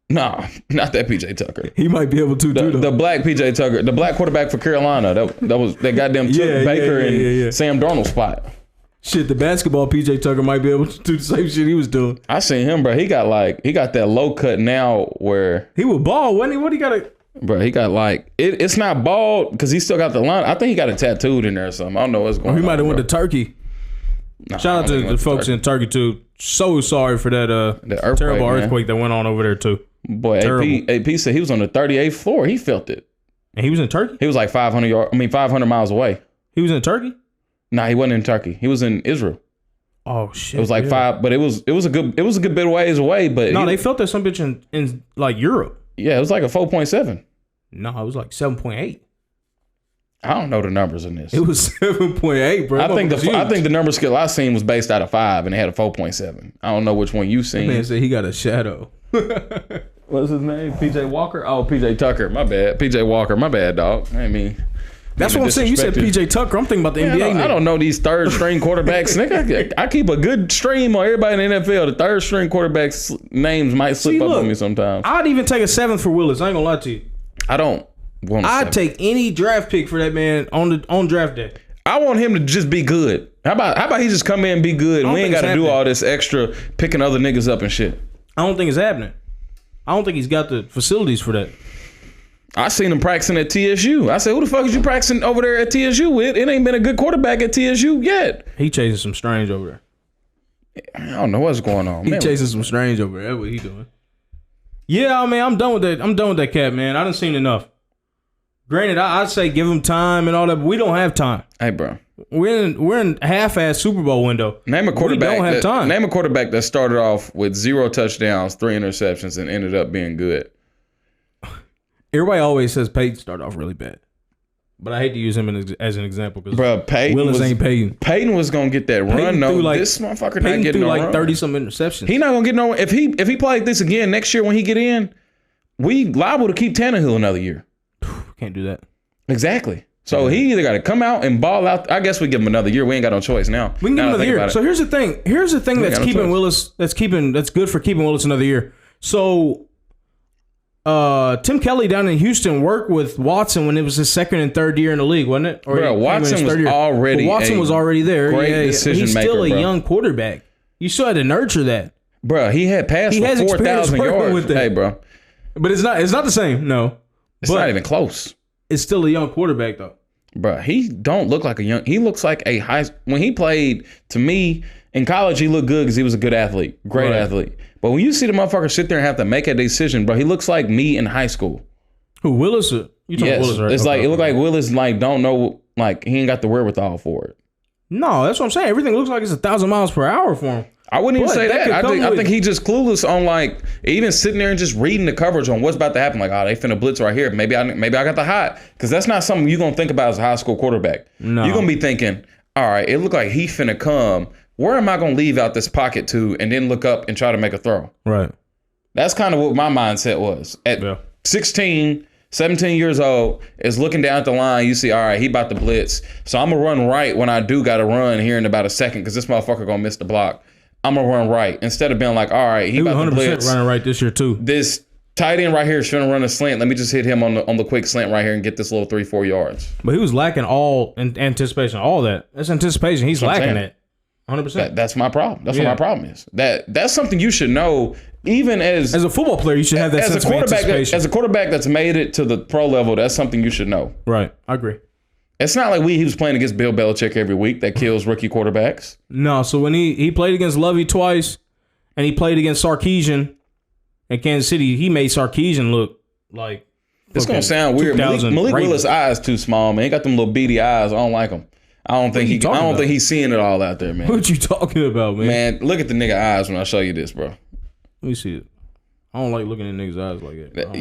Nah, not that PJ Tucker. He might be able to do the black PJ Tucker, the black quarterback for Carolina. That was that goddamn took Baker and Sam Darnold's spot. Shit, the basketball PJ Tucker might be able to do the same shit he was doing. I seen him, bro. He got that low cut now where he was bald, wasn't he? What he got? Bro, he got it's not bald because he still got the line. I think he got it tattooed in there or something. I don't know what's going on. He might have went to Turkey. Shout out to the folks in Turkey too. So sorry for that terrible earthquake that went on over there too. Boy, AP said he was on the 38th floor. He felt it. And he was in Turkey? He was like 500 miles away. He was in Turkey? Nah, he wasn't in Turkey. He was in Israel. Oh shit! It was like 5, but it was a good bit of ways away. But no, they felt that some bitch in like Europe. Yeah, it was like a 4.7. No, it was like 7.8. I don't know the numbers in this. It was 7.8, bro. I think the number scale I seen was based out of 5, and they had a 4.7. I don't know which one you seen. That man said he got a shadow. What's his name? PJ Walker? Oh, PJ Tucker. My bad. PJ Walker. My bad, dog. I mean, that's what I'm saying. You said PJ Tucker. I'm thinking about the NBA. I don't know these third string quarterbacks. Nigga, I keep a good stream on everybody in the NFL. The third string quarterbacks names might slip up on me sometimes. I'd even take a 7th for Willis. I ain't gonna lie to you. I don't want. I'd take any draft pick for that man on draft day. I want him to just be good. How about he just come in and be good, and we ain't got to do all this extra picking other niggas up and shit. I don't think it's happening. I don't think he's got the facilities for that. I seen him practicing at TSU. I said, who the fuck is you practicing over there at TSU with? It ain't been a good quarterback at TSU yet. He chasing some strange over there. I don't know what's going on. He chasing some strange over there. That's what he doing. Yeah, I mean, I'm done with that. I'm done with that cat, man. I done seen enough. Granted, I'd say give him time and all that, but we don't have time. Hey, bro. We're in half-ass Super Bowl window. Name a quarterback. We don't have time. Name a quarterback that started off with 0 touchdowns, 3 interceptions, and ended up being good. Everybody always says Peyton started off really bad, but I hate to use him as an example because Willis ain't Peyton. Peyton was gonna get that run. No, this motherfucker not getting no run. 30-some interceptions. He not gonna get no. If he played this again next year when he get in, we liable to keep Tannehill another year. Can't do that. Exactly. So he either got to come out and ball out. I guess we give him another year. We ain't got no choice now. We can give him another year. So here's the thing. Here's the thing that's keeping Willis. That's good for keeping Willis another year. So, Tim Kelly down in Houston worked with Watson when it was his 2nd and 3rd year in the league, wasn't it? Or bro, Watson was already there. Great decision he's maker. He's still a young quarterback. You still had to nurture that. Bro, he had passed for 4,000 yards. Hey, bro. But it's not the same. No, it's not even close. It's still a young quarterback though. Bro, he don't look like he looks like a when he played, to me, in college, he looked good because he was a good athlete, great athlete. But when you see the motherfucker sit there and have to make a decision, bro, he looks like me in high school. Who, Willis? You talking Willis, right? It's it looked like Willis don't know, he ain't got the wherewithal for it. No, that's what I'm saying. Everything looks like it's 1,000 miles per hour for him. I wouldn't even say that. I think he just clueless on even sitting there and just reading the coverage on what's about to happen. Like, they finna blitz right here. Maybe I got the hot, because that's not something you're gonna think about as a high school quarterback. No, you're gonna be thinking, all right, it looked like he finna come. Where am I gonna leave out this pocket to, and then look up and try to make a throw? Right. That's kind of what my mindset was at 16. 17 years old, is looking down at the line. You see, all right, he about to blitz. So I'm going to run right when I do got to run here in about a second, because this motherfucker going to miss the block. I'm going to run right. Instead of being like, all right, he about to blitz. Running right this year too. This tight end right here is trying to run a slant. Let me just hit him on the quick slant right here and get this little 3-4 yards. But he was lacking all in anticipation, all that. That's anticipation. He's lacking it. 100%. That's my problem. That's what my problem is. That's something you should know. Even as a football player, you should have that sense of anticipation. As a quarterback that's made it to the pro level, that's something you should know. Right. I agree. It's not like he was playing against Bill Belichick every week that kills rookie quarterbacks. No. So when he played against Lovey twice, and he played against Sarkisian in Kansas City, he made Sarkisian look like. It's gonna sound weird. Malik Willis' eyes too small, man. He got them little beady eyes. I don't like them. I don't think he's seeing it all out there, man. What you talking about, man? Man, look at the nigga eyes when I show you this, bro. Let me see it. I don't like looking at niggas' eyes like that.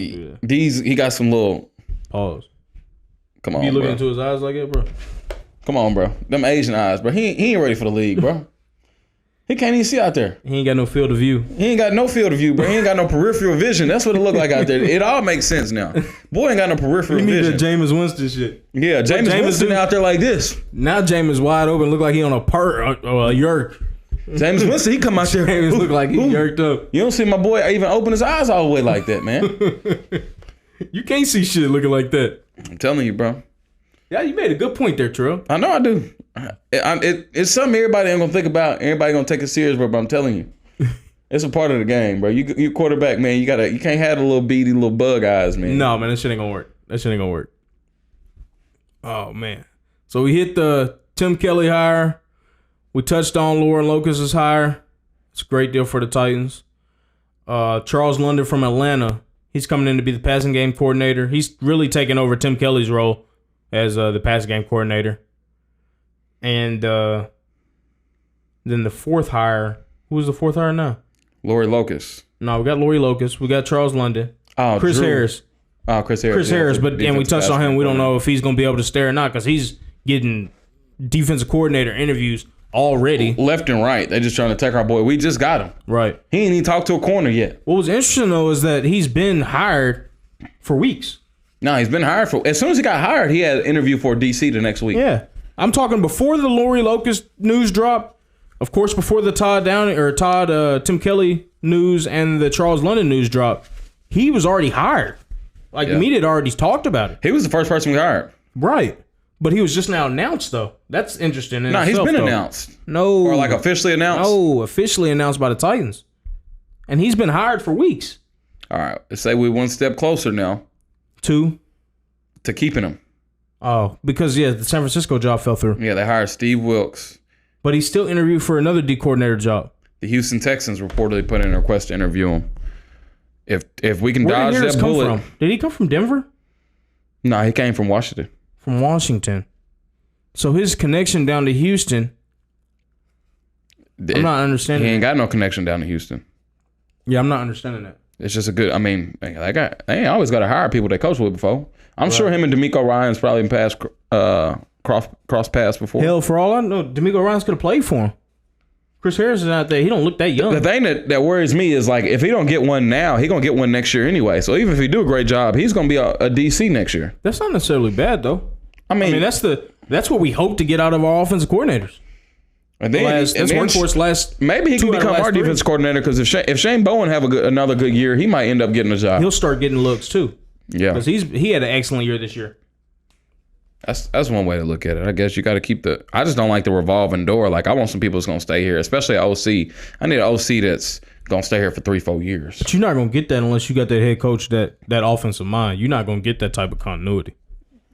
He got some little pause. Come on, you looking bro. into his eyes like that, bro? Come on, bro. Them Asian eyes, bro. He ain't ready for the league, bro. He can't even see out there. He ain't got no field of view. He ain't got no field of view, bro. He ain't got no peripheral vision. That's what it look like out there. It all makes sense now. Boy ain't got no peripheral vision. You need that Jameis Winston shit. Yeah, Jameis Winston out there like this. Now Jameis wide open, look like he on a yerk. Jameis Winston, he come out there. Jameis look like he yerked up. You don't see my boy even open his eyes all the way like that, man. You can't see shit looking like that. I'm telling you, bro. Yeah, you made a good point there, Trell. I know I do. It's something everybody ain't gonna think about. Everybody gonna take it serious, bro. But I'm telling you, it's a part of the game, bro. You quarterback, man. You can't have the little beady little bug eyes, man. No, man, that shit ain't gonna work. Oh man. So we hit the Tim Kelly hire. We touched on Lauren Locust's hire. It's a great deal for the Titans. Charles London from Atlanta. He's coming in to be the passing game coordinator. He's really taking over Tim Kelly's role as the passing game coordinator. And then the fourth hire. Who's the fourth hire now? Lori Locust. No, we got Lori Locust. We got Charles London. Oh, Chris Harris. Oh, Chris Harris. Chris Harris, but we touched on him. We don't know if he's going to be able to stay or not because he's getting defensive coordinator interviews already. Left and right. They're just trying to take our boy. We just got him. Right. He ain't even talked to a corner yet. What was interesting, though, is that he's been hired for weeks. No, he's been hired for... As soon as he got hired, he had an interview for DC the next week. Yeah. I'm talking before the Lori Locust news dropped. Of course, before the Tim Kelly news and the Charles London news dropped, he was already hired. Like, the media had already talked about it. He was the first person we hired. Right. But he was just now announced, though. That's interesting. No, he's been announced. No. Or like officially announced? No, officially announced by the Titans. And he's been hired for weeks. All right. Let's say we're one step closer now. To keeping him. Oh, because, the San Francisco job fell through. Yeah, they hired Steve Wilkes. But he still interviewed for another D coordinator job. The Houston Texans reportedly put in a request to interview him. If we can dodge that bullet. Did he come from Denver? No, he came from Washington. From Washington. So his connection down to Houston, I'm not understanding. He ain't got no connection down to Houston. Yeah, I'm not understanding that. It's just they ain't always got to hire people they coached with before. I'm sure him and D'Amico Ryan's probably been past cross paths before. Hell, for all I know, D'Amico Ryan's could have played for him. Chris Harris is out there. He don't look that young. The thing that worries me is, like, if he don't get one now, he going to get one next year anyway. So even if he do a great job, he's going to be a DC next year. That's not necessarily bad, though. I mean that's what we hope to get out of our offensive coordinators. And then maybe he can become our defense coordinator, because if Shane Bowen have another good year, he might end up getting a job. He'll start getting looks too. Yeah, because he had an excellent year this year. That's one way to look at it. I guess you got to keep I just don't like the revolving door. Like, I want some people that's gonna stay here, especially OC. I need an OC that's gonna stay here for 3-4 years. But you're not gonna get that unless you got that head coach that offensive mind. You're not gonna get that type of continuity.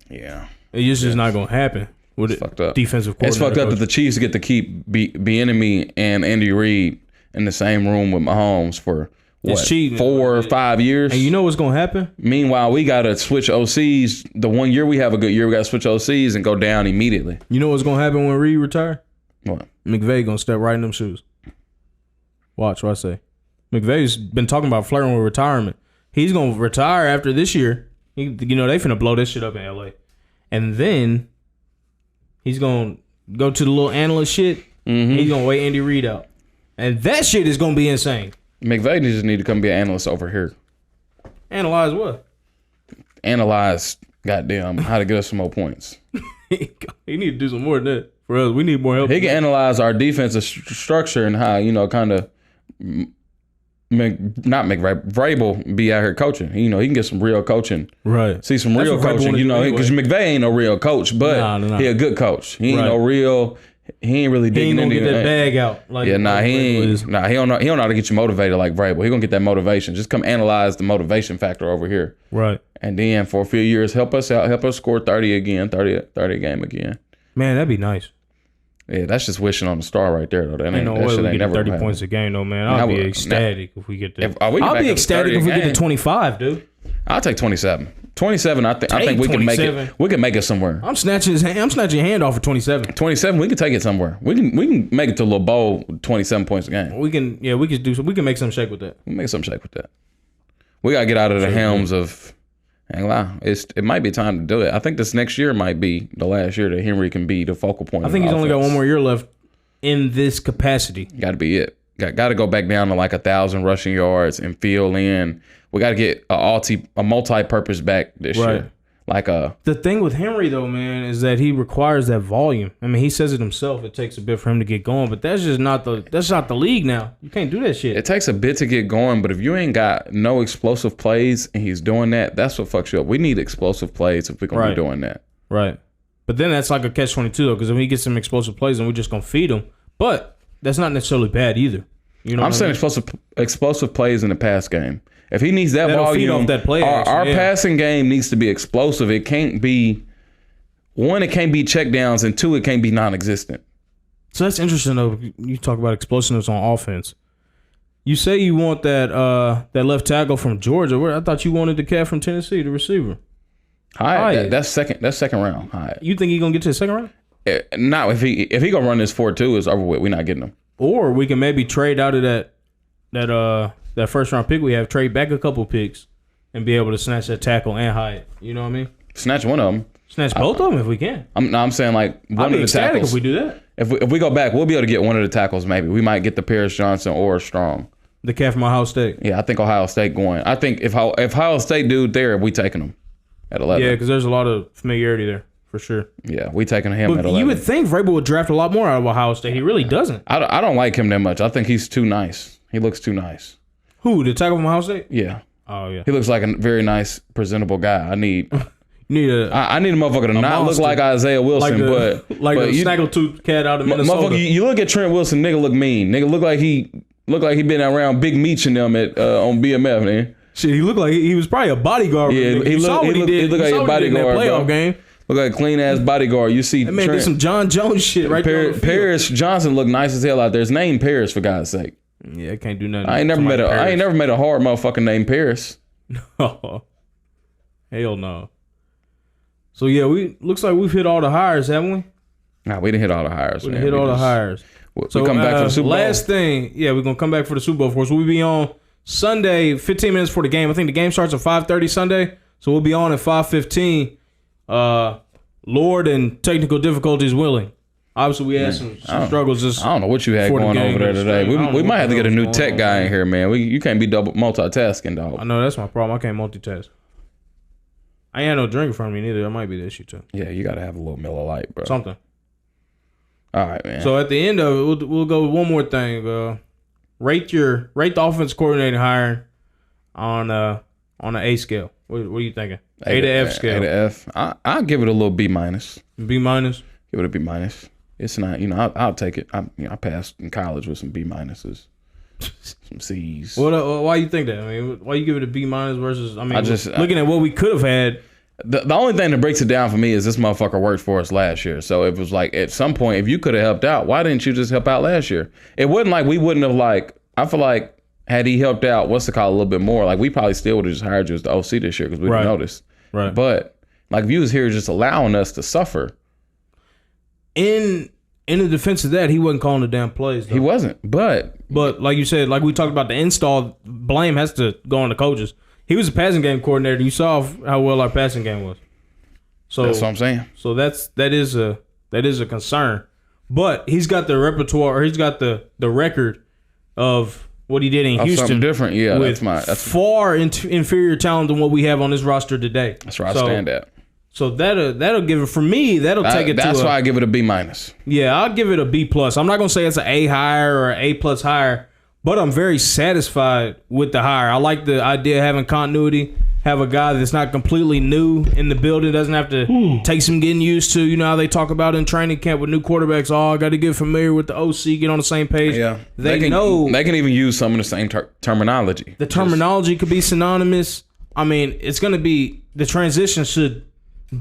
Yeah, it's just not gonna happen. It's fucked up. Defensive coordinator. It's fucked up that the Chiefs get to keep Bieniemy and Andy Reid in the same room with Mahomes for what, 4 or 5 years. And you know what's gonna happen? Meanwhile, we gotta switch OCs. The 1 year we have a good year, we gotta switch OCs and go down immediately. You know what's gonna happen when Reid retire? What? McVay gonna step right in them shoes. Watch what I say. McVay's been talking about flirting with retirement. He's gonna retire after this year. They finna blow this shit up in LA, and then he's gonna go to the little analyst shit. Mm-hmm. He's gonna wait Andy Reid out, and that shit is gonna be insane. McVay just need to come be an analyst over here. Analyze what? Analyze, goddamn, how to get us some more points. He need to do some more than that for us. We need more help. He can analyze our defensive structure and how, kind of not Vrabel be out here coaching. He can get some real coaching. Right. See some real coaching, because McVay ain't no real coach, but he a good coach. He ain't no real. He ain't really digging into that bag out. Like, he don't know how to get you motivated like Vrabel. He gonna get that motivation. Just come analyze the motivation factor over here. Right. And then for a few years, help us out. Help us score 30 a game again. Man, that'd be nice. Yeah, that's just wishing on the star right there, though. Ain't no way we get 30 points a game, though, man. I'll be ecstatic if we get that. I'll be ecstatic if we get to 25, dude. I'll take 27. 27, I think we can make it. We can make it somewhere. I'm snatching your hand off for 27. 27, we can take it somewhere. We can make it to a little bowl, 27 points a game. We can make some shake with that. We can make some shake with that. We gotta get out of the helms of. It might be time to do it. I think this next year might be the last year that Henry can be the focal point. I think he's only got one more year left in this capacity. Got to be it. Got to go back down to like 1,000 rushing yards and fill in. We got to get a multi-purpose back this year. The thing with Henry though, man, is that he requires that volume. I mean, he says it himself. It takes a bit for him to get going, but that's not the league now. You can't do that shit. It takes a bit to get going, but if you ain't got no explosive plays and he's doing that, that's what fucks you up. We need explosive plays if we're gonna be doing that. Right. But then that's like a catch-22 though, because if we get some explosive plays, then we're just gonna feed him. But that's not necessarily bad either. I'm saying explosive plays in the pass game. If he needs that volume, off that play our passing game needs to be explosive. It can't be, one, it can't be checkdowns, and two, it can't be non-existent. So that's interesting, though. You talk about explosiveness on offense. You say you want that left tackle from Georgia. I thought you wanted the cat from Tennessee, the receiver. Hyatt. That's second round. Hyatt. You think he's gonna get to the second round? No, if he gonna run this 4.2, it's over with. We're not getting him. Or we can maybe trade out of that first round pick we have, trade back a couple picks, and be able to snatch that tackle and Hyatt. You know what I mean? Snatch one of them. Snatch both of them if we can. I'm saying like one of the tackles. If we do that. If we go back, we'll be able to get one of the tackles. Maybe we might get the Paris Johnson or Strong. The cat from Ohio State. Yeah, I think Ohio State going. I think if Ohio State dude there, we taking him at 11. Yeah, because there's a lot of familiarity there for sure. Yeah, we taking him at 11. You would think Vrabel would draft a lot more out of Ohio State. He really doesn't. I don't like him that much. I think he's too nice. He looks too nice. Who, the tackle from Ohio State? Yeah. Oh yeah. He looks like a very nice, presentable guy. I need a motherfucker to not monster. Look like Isaiah Wilson, but a snaggletooth cat out of Minnesota. Motherfucker, you look at Trent Wilson, nigga look mean. Nigga look like he been around Big Meech and them at on BMF, man. Shit, he looked like he was probably a bodyguard. Yeah, he looked like a bodyguard, playoff game. Look like a clean ass bodyguard. You see, that man did some John Jones shit right there. Paris Johnson looked nice as hell out there. His name Paris, for God's sake. Yeah, I can't do nothing. I ain't never met a hard motherfucker named Paris. No, hell no. So yeah, looks like we've hit all the hires, haven't we? Nah, we didn't hit all the hires. We hit all the hires. So we come back for the Super Bowl. Last thing, yeah, we're gonna come back for the Super Bowl. Of course, we'll be on Sunday, 15 minutes before the game. I think the game starts at 5:30 Sunday, so we'll be on at 5:15. Lord and technical difficulties willing. Obviously, we had some struggles. I don't know what you had going over there today. We might have to get a new tech guy in here, man. You can't be double multitasking, dog. I know that's my problem. I can't multitask. I ain't had no drink from me neither. That might be the issue too. Yeah, you gotta have a little Miller Lite, bro. Something. All right, man. So at the end of it, we'll go with one more thing. Rate the offense coordinator hiring on an A scale. What are you thinking? A to F scale. A to F. I'll give it a little B minus. B minus. Give it a B minus. It's not, I'll take it. I passed in college with some B minuses, some C's. Why you think that? I mean, why you give it a B minus versus? I mean, looking at what we could have had. The only thing that breaks it down for me is this motherfucker worked for us last year. So it was like, at some point, if you could have helped out, why didn't you just help out last year? It wasn't like we wouldn't have I feel like had he helped out, a little bit more, like we probably still would have just hired you as the OC this year because we didn't notice. Right. But like if you was here just allowing us to suffer. In the defense of that, he wasn't calling the damn plays, though. He wasn't, but like you said, like we talked about the install, blame has to go on the coaches. He was a passing game coordinator. You saw how well our passing game was. So that's what I'm saying. So that is a concern. But he's got the repertoire, or he's got the record of what he did in Houston. Something different, yeah. With that's far inferior talent than what we have on this roster today. That's where I stand at. So that'll give it, for me, take it to that's why I give it a B minus. Yeah, I'll give it a B plus. I'm not gonna say it's an A higher or an A plus higher, but I'm very satisfied with the hire. I like the idea of having continuity, have a guy that's not completely new in the building, doesn't have to take some getting used to. You know how they talk about in training camp with new quarterbacks, I got to get familiar with the OC, get on the same page. Yeah, they know. They can even use some of the same terminology. The terminology could be synonymous. I mean, it's going to be, the transition should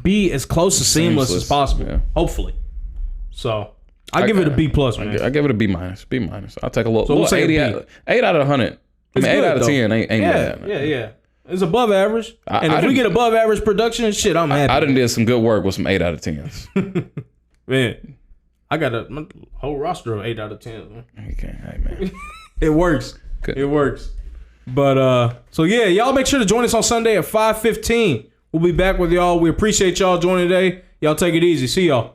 be as close to seamless as possible, hopefully. So I give it a B plus, man. I give it a B minus. B minus. I'll take a little. So we'll 8 out of 100. I mean, 8 out of 10 ain't bad. Yeah. It's above average. And if we get above average production, shit, I'm happy. I done did some good work with some 8 out of 10s. Man, I got my whole roster of 8 out of 10s. Man. Okay, hey man. It works. Good. It works. But so yeah, y'all make sure to join us on Sunday at 5:15. We'll be back with y'all. We appreciate y'all joining today. Y'all take it easy. See y'all.